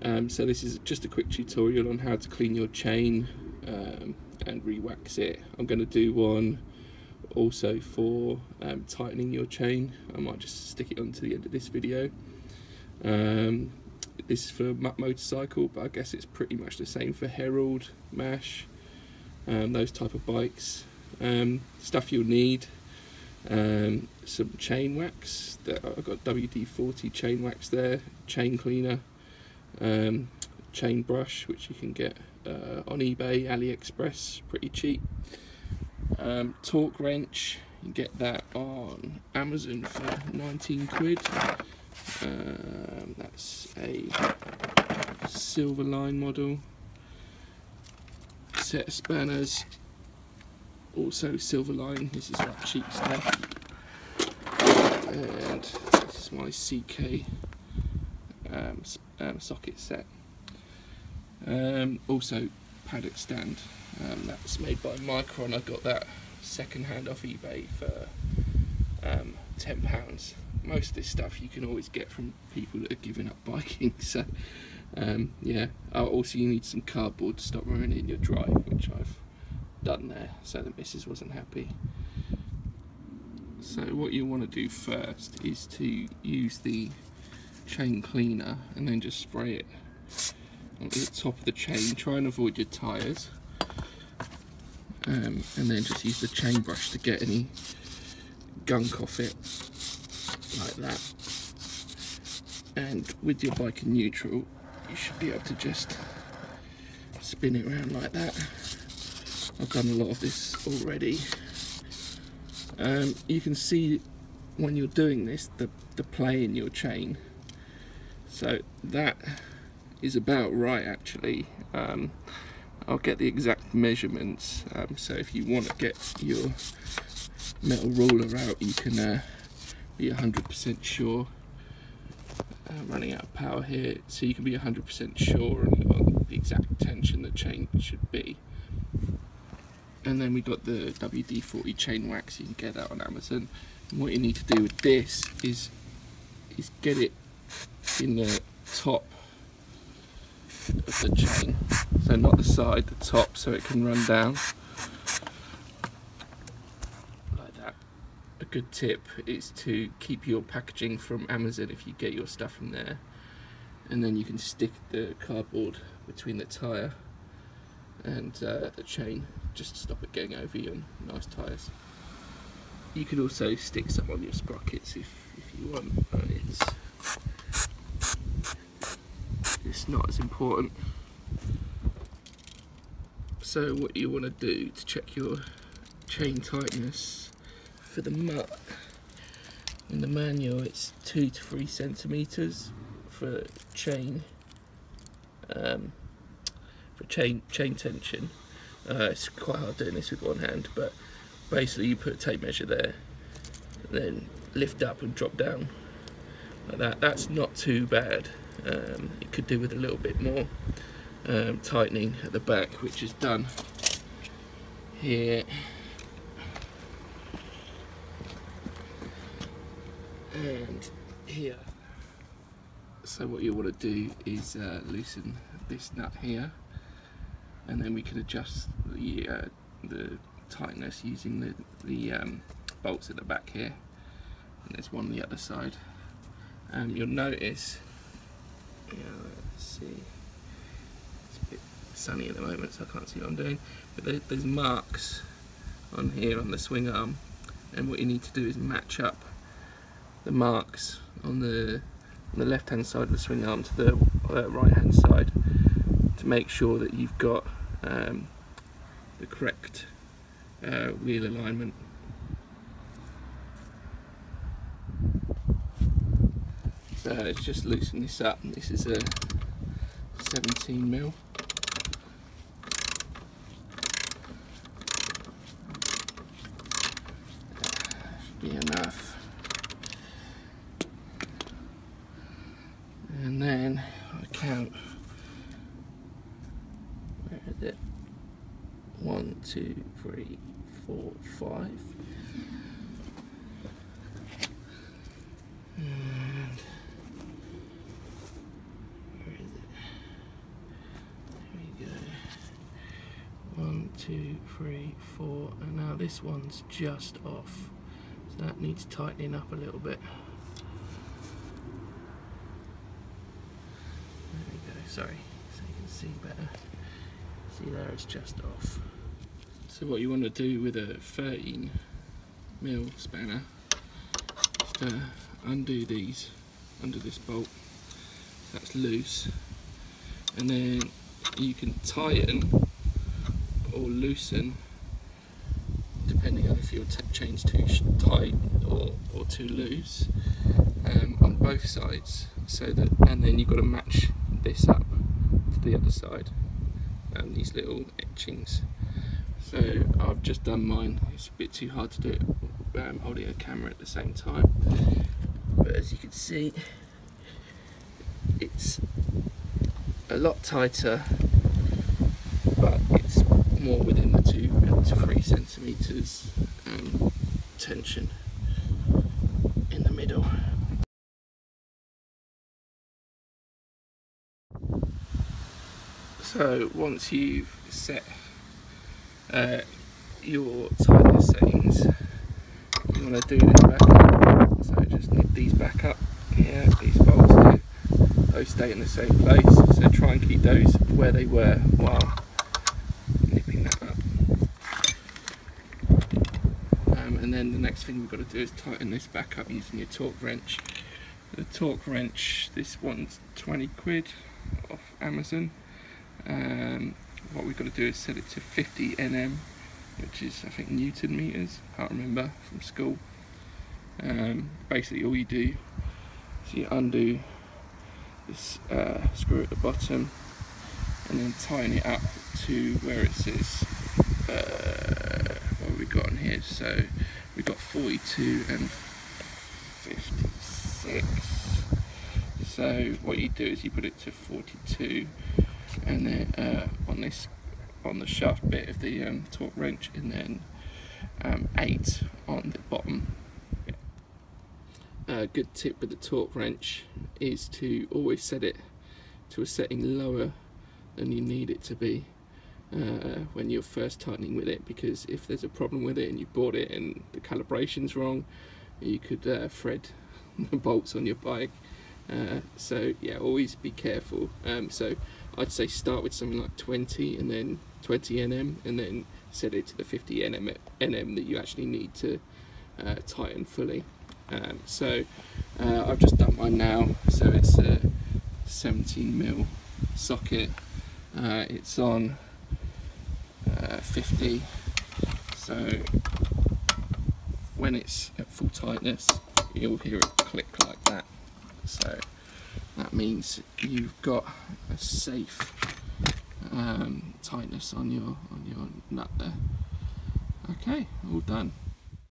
So this is just a quick tutorial on how to clean your chain and re-wax it. I'm going to do one also for tightening your chain. I might just stick it on to the end of this video. This is for Mutt Motorcycle, but I guess it's pretty much the same for Herald, Mash, those type of bikes. Stuff you'll need: some chain wax. I've got WD-40 chain wax there, chain cleaner, chain brush, which you can get on eBay, AliExpress, pretty cheap. Torque wrench, you can get that on Amazon for 19 quid. That's a silver line model. Set of spanners, also silver line. This is like cheap stuff. And this is my CK socket set. Also paddock stand. That's made by Micron. I got that second hand off eBay for £10. Most of this stuff you can always get from people that are giving up biking. So yeah. Also you need some cardboard to stop ruining your drive, which I've done there, so the missus wasn't happy. So what you want to do first is to use the chain cleaner and then just spray it on the top of the chain. Try and avoid your tyres, and then just use the chain brush to get any gunk off it, like that. And with your bike in neutral, you should be able to just spin it around like that. I've done a lot of this already. You can see when you're doing this the play in your chain, so that is about right actually. I'll get the exact measurements, so if you want to get your metal ruler out, you can be 100% sure. Running out of power here, so you can be 100% sure on the exact tension the chain should be. And then we got the WD-40 chain wax. You can get that on Amazon. And what you need to do with this is get it in the top of the chain, so not the side, the top, so it can run down like that. A good tip is to keep your packaging from Amazon if you get your stuff from there, and then you can stick the cardboard between the tyre and the chain, just to stop it getting over you on nice tyres. You could also stick some on your sprockets if you want, but it's not as important. So what you want to do to check your chain tightness, for the Mutt, in the manual it's 2 to 3 centimeters for chain. For chain tension. It's quite hard doing this with one hand, but basically you put a tape measure there, then lift up and drop down like that. That's not too bad. You could do with a little bit more tightening at the back, which is done here. And here. So what you want to do is loosen this nut here, and then we can adjust the tightness using the bolts at the back here, and there's one on the other side. And you'll notice, let's see, it's a bit sunny at the moment so I can't see what I'm doing, but there's marks on here on the swing arm, and what you need to do is match up the marks on the left hand side of the swing arm to the right hand side, to make sure that you've got the correct wheel alignment. So let's just loosen this up. This is a 17mm. Should be enough. And then I count, where is it? 1, 2, 3, 4, 5. And where is it? 2, 3, 4, and now this one's just off, so that needs tightening up a little bit. There we go, sorry, so you can see better. See there, it's just off. So what you want to do with a 13mm spanner is to undo these under this bolt, that's loose, and then you can tighten or loosen depending on if your chain's too tight or too loose, on both sides, so that, and then you've got to match this up to the other side, these little etchings. So I've just done mine. It's a bit too hard to do it holding a camera at the same time, but as you can see, it's a lot tighter, but it's more within the 2 to 3 centimeters tension in the middle. So once you've set your tightness settings, you want to do this back up. So just nip these back up here, these bolts here, those stay in the same place, so try and keep those where they were while nipping that up. And then the next thing we've got to do is tighten this back up using your torque wrench. The torque wrench, this one's 20 quid off Amazon. What we've got to do is set it to 50 Nm, which is, I think, Newton meters, can't remember from school. Basically all you do is you undo this screw at the bottom and then tighten it up to where it says, what have we got on here? So we've got 42 and 56. So what you do is you put it to 42, and then on the shaft bit of the torque wrench, and then 8 on the bottom. A good tip with the torque wrench is to always set it to a setting lower than you need it to be when you're first tightening with it, because if there's a problem with it and you bought it and the calibration's wrong, you could thread the bolts on your bike. So yeah, always be careful. So I'd say start with something like 20 and then 20 Nm, and then set it to the 50 Nm that you actually need to tighten fully. So I've just done mine now, so it's a 17mm socket, it's on 50, so when it's at full tightness you'll hear it click like that, so that means you've got a safe tightness on your nut there. Okay, all done.